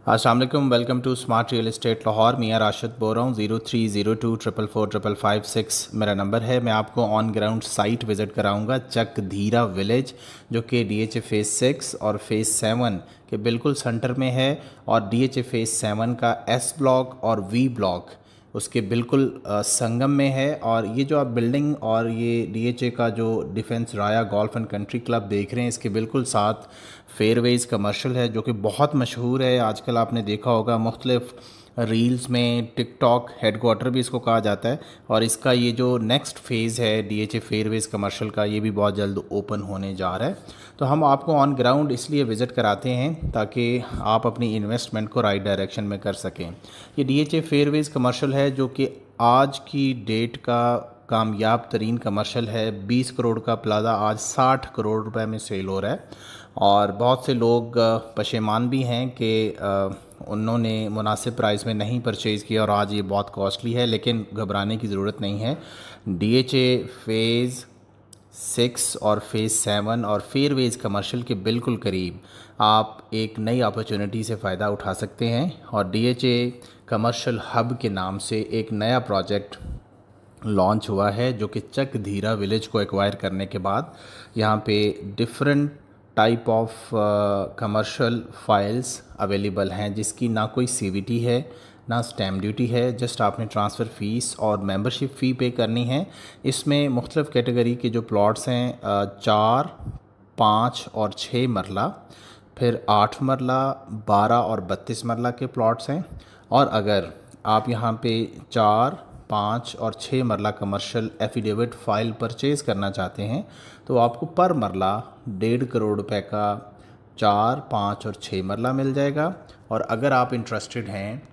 अस्सलाम वालेकुम, welcome to smart real estate Lahore. Mian Rashid बोल रहा हूँ। 0302444556 मेरा नंबर है। मैं आपको ऑन ग्राउंड साइट विज़िट कराऊंगा चक धीरा विलेज, जो कि DHA फ़ेज़ 6 और फ़ेज़ 7 के बिल्कुल सेंटर में है, और DHA फ़ेज़ 7 का S ब्लॉक और V ब्लॉक उसके बिल्कुल संगम में है। और ये जो आप बिल्डिंग और ये DHA का जो defence Raya golf and country club देख रहे हैं, इसके बिल्कुल साथ फेयरवेज कमर्शियल है, जो कि बहुत मशहूर है। आजकल आपने देखा होगा मुख्तलिफ रील्स में, टिकटॉक हेडक्वार्टर भी इसको कहा जाता है। और इसका ये जो नेक्स्ट फेज़ है DHA फेयरवेज कमर्शियल का, ये भी बहुत जल्द ओपन होने जा रहा है। तो हम आपको ऑन ग्राउंड इसलिए विज़िट कराते हैं ताकि आप अपनी इन्वेस्टमेंट को राइट डायरेक्शन में कर सकें। ये DHA फेयरवेज कमर्शियल है, जो कि आज की डेट का कामयाब तरीन कमर्शियल है। 20 करोड़ का प्लाजा आज 60 करोड़ रुपए में सेल हो रहा है, और बहुत से लोग पशेमान भी हैं कि उन्होंने मुनासिब प्राइस में नहीं परचेज़ किया और आज ये बहुत कॉस्टली है। लेकिन घबराने की ज़रूरत नहीं है। DHA फ़ेज़ 6 और फ़ेज़ 7 और फेयरवेज कमर्शियल के बिल्कुल करीब आप एक नई अपॉर्चुनिटी से फ़ायदा उठा सकते हैं। और DHA कमर्शियल हब के नाम से एक नया प्रोजेक्ट लॉन्च हुआ है, जो कि चक धीरा विलेज को एक्वायर करने के बाद यहाँ पे different type of commercial files available हैं, जिसकी ना कोई CVT है, ना स्टैम्प ड्यूटी है। जस्ट आपने ट्रांसफ़र फ़ीस और मेंबरशिप फ़ी पे करनी है। इसमें मुख्तलिफ़ कैटेगरी के जो प्लॉट्स हैं 4, 5 और 6 मरला, फिर 8 मरला, 12 और 32 मरला के प्लॉट्स हैं। और अगर आप यहाँ पे 4, 5 और 6 मरला कमर्शियल एफिडेविट फ़ाइल परचेज़ करना चाहते हैं, तो आपको पर मरला 1.5 करोड़ रुपए का 4, 5 और 6 मरला मिल जाएगा। और अगर आप इंटरेस्टेड हैं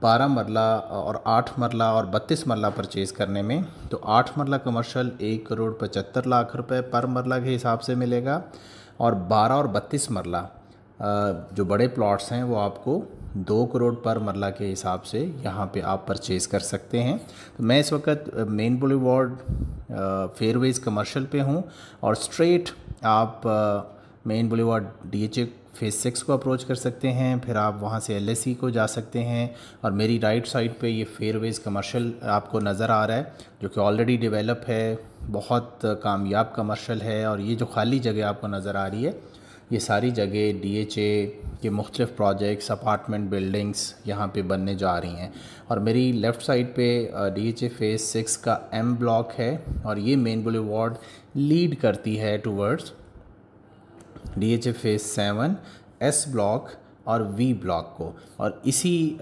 12 मरला और 8 मरला और 32 मरला परचेज़ करने में, तो 8 मरला कमर्शियल 1 करोड़ 75 लाख रुपए पर मरला के हिसाब से मिलेगा। और 12 और 32 मरला जो बड़े प्लॉट्स हैं वो आपको 2 करोड़ पर मरला के हिसाब से यहाँ पे आप परचेज़ कर सकते हैं। तो मैं इस वक्त मेन बुलेवार्ड फेयरवेज कमर्शियल पे हूँ, और स्ट्रेट आप मेन बुलेवार्ड DHA फ़ेज़ 6 को अप्रोच कर सकते हैं। फिर आप वहाँ से LSE को जा सकते हैं, और मेरी राइट साइड पे ये फेयरवेज कमर्शियल आपको नज़र आ रहा है, जो कि ऑलरेडी डेवलप है, बहुत कामयाब कमर्शियल है। और ये जो खाली जगह आपको नज़र आ रही है, ये सारी जगह DHA के मुख्तलिफ़ प्रोजेक्ट्स, अपार्टमेंट बिल्डिंग्स यहाँ पे बनने जा रही हैं। और मेरी लेफ़्ट साइड पे DHA फ़ेज़ 6 का M ब्लॉक है, और ये मेन बुलेवार्ड लीड करती है towards DHA phase 7, S block और V ब्लॉक को। और इसी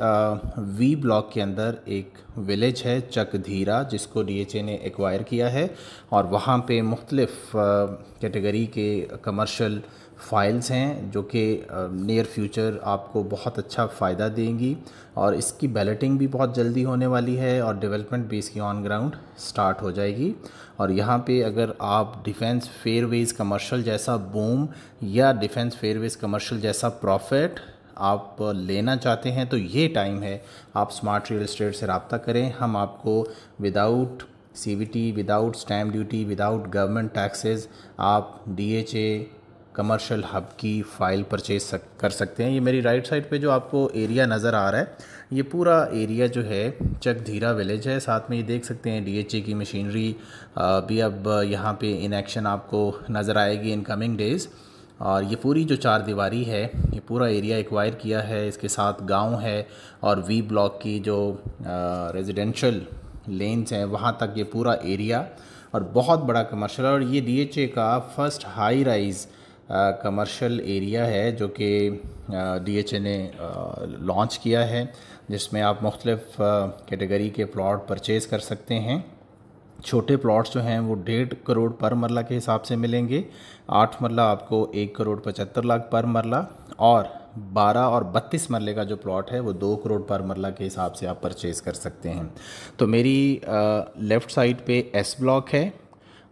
V ब्लॉक के अंदर एक विलेज है चक धीरा, जिसको DHA ने एक्वायर किया है, और वहाँ पे मुख्तलिफ़ कैटेगरी के कमर्शियल फाइल्स हैं, जो कि नियर फ्यूचर आपको बहुत अच्छा फ़ायदा देंगी। और इसकी बैलेटिंग भी बहुत जल्दी होने वाली है, और डेवलपमेंट भी इसकी ऑन ग्राउंड स्टार्ट हो जाएगी। और यहाँ पे अगर आप डिफेंस फेयरवेज कमर्शियल जैसा बूम या डिफेंस फेयरवेज कमर्शियल जैसा प्रॉफिट आप लेना चाहते हैं, तो ये टाइम है आप स्मार्ट रियल एस्टेट से रब्ता करें। हम आपको without CVT, without stamp duty, without government taxes आप DHA कमर्शियल हब की फ़ाइल परचेज कर सकते हैं। ये मेरी राइट साइड पे जो आपको एरिया नज़र आ रहा है, ये पूरा एरिया जो है चक धीरा विलेज है। साथ में ये देख सकते हैं DHA की मशीनरी भी अब यहाँ पे इन एक्शन आपको नज़र आएगी इन कमिंग डेज़। और ये पूरी जो 4 दीवारी है, ये पूरा एरिया एक्वायर किया है। इसके साथ गांव है, और V ब्लॉक की जो रेजिडेंशियल लेन्स हैं वहाँ तक ये पूरा एरिया, और बहुत बड़ा कमर्शियल। और ये DHA का first high rise commercial area है, जो कि DHA ने लॉन्च किया है, जिसमें आप मुख्तलिफ़ कैटेगरी के प्लॉट परचेज़ कर सकते हैं। छोटे प्लॉट्स जो हैं वो 1.5 करोड़ पर मरला के हिसाब से मिलेंगे। 8 मरला आपको 1 करोड़ 75 लाख पर मरला, और 12 और 32 मरले का जो प्लॉट है वो 2 करोड़ पर मरला के हिसाब से आप परचेज़ कर सकते हैं। तो मेरी लेफ़्ट साइड पे S ब्लॉक है,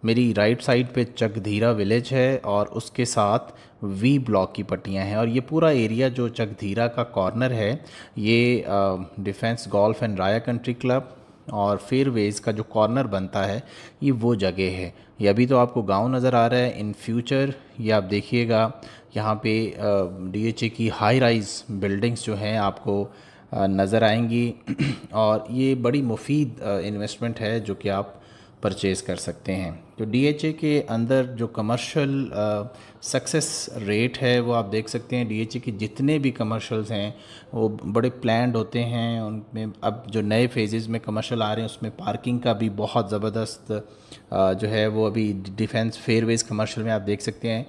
मेरी राइट साइड पे चक धीरा विलेज है, और उसके साथ V ब्लॉक की पट्टियाँ हैं। और ये पूरा एरिया जो चक धीरा का कॉर्नर है, ये defence golf and Raya country club, और फेयरवेज का जो कॉर्नर बनता है ये वो जगह है। ये अभी तो आपको गांव नज़र आ रहा है, इन फ्यूचर ये आप देखिएगा यहाँ पे DHA की हाई राइज बिल्डिंग्स जो हैं आपको नज़र आएंगी और ये बड़ी मुफीद इन्वेस्टमेंट है जो कि आप परचेज़ कर सकते हैं। तो DHA के अंदर जो कमर्शियल सक्सेस रेट है वो आप देख सकते हैं। DHA के जितने भी कमर्शियल्स हैं वो बड़े प्लान्ड होते हैं, उनमें अब जो नए फेजेस में कमर्शियल आ रहे हैं उसमें पार्किंग का भी बहुत ज़बरदस्त जो है वो अभी डिफेंस फेयरवेज कमर्शियल में आप देख सकते हैं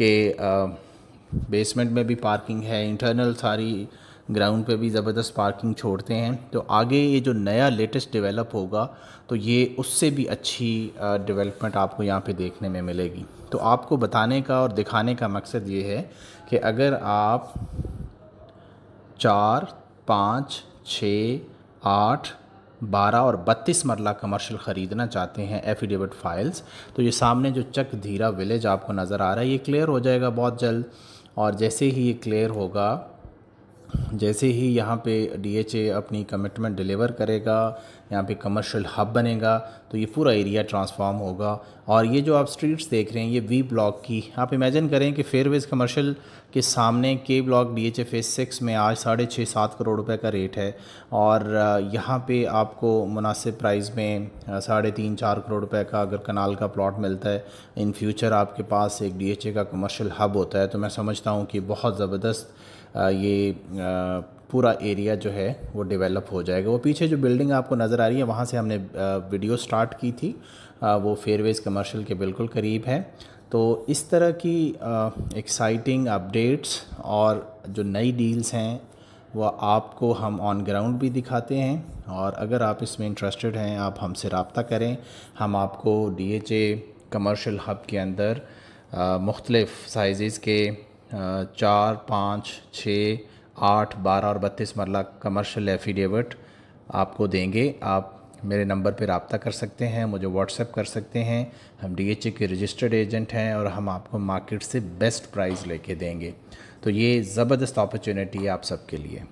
कि बेसमेंट में भी पार्किंग है, इंटरनल सारी ग्राउंड पे भी ज़बरदस्त पार्किंग छोड़ते हैं। तो आगे ये जो नया लेटेस्ट डेवलप होगा तो ये उससे भी अच्छी डेवलपमेंट आपको यहाँ पे देखने में मिलेगी। तो आपको बताने का और दिखाने का मकसद ये है कि अगर आप 4, 5, 6, 8, 12 और 32 मरला कमर्शियल ख़रीदना चाहते हैं एफिडेविट फाइल्स, तो ये सामने जो चक धीरा विलेज आपको नज़र आ रहा है ये क्लियर हो जाएगा बहुत जल्द। और जैसे ही ये क्लियर होगा, जैसे ही यहाँ पे DHA अपनी कमिटमेंट डिलीवर करेगा, यहाँ पे कमर्शियल हब बनेगा तो ये पूरा एरिया ट्रांसफॉर्म होगा। और ये जो आप स्ट्रीट्स देख रहे हैं ये V ब्लॉक की, आप इमेजिन करें कि फेयरवेज कमर्शियल के सामने K ब्लॉक DHA फेज़ 6 में आज 6.5-7 करोड़ रुपए का रेट है और यहाँ पे आपको मुनासिब प्राइस में 3.5-4 करोड़ रुपए का अगर कनाल का प्लॉट मिलता है, इन फ्यूचर आपके पास एक DHA का कमर्शियल हब होता है, तो मैं समझता हूँ कि बहुत ज़बरदस्त ये पूरा एरिया जो है वो डेवलप हो जाएगा। वो पीछे जो बिल्डिंग आपको नज़र आ रही है वहाँ से हमने वीडियो स्टार्ट की थी, वो फेयरवेज कमर्शियल के बिल्कुल करीब है। तो इस तरह की एक्साइटिंग अपडेट्स और जो नई डील्स हैं वो आपको हम ऑन ग्राउंड भी दिखाते हैं और अगर आप इसमें इंटरेस्टेड हैं आप हमसे रब्ता करें। हम आपको DHA कमर्शियल हब के अंदर मुख्तलिफ़ साइज़ के 4, 5, 6, 8, 12 और 32 मरला कमर्शियल एफिडेविट आपको देंगे। आप मेरे नंबर पर रब्ता कर सकते हैं, मुझे व्हाट्सएप कर सकते हैं। हम DHA के रजिस्टर्ड एजेंट हैं और हम आपको मार्केट से बेस्ट प्राइस लेके देंगे। तो ये ज़बरदस्त अपॉर्चुनिटी है आप सबके लिए।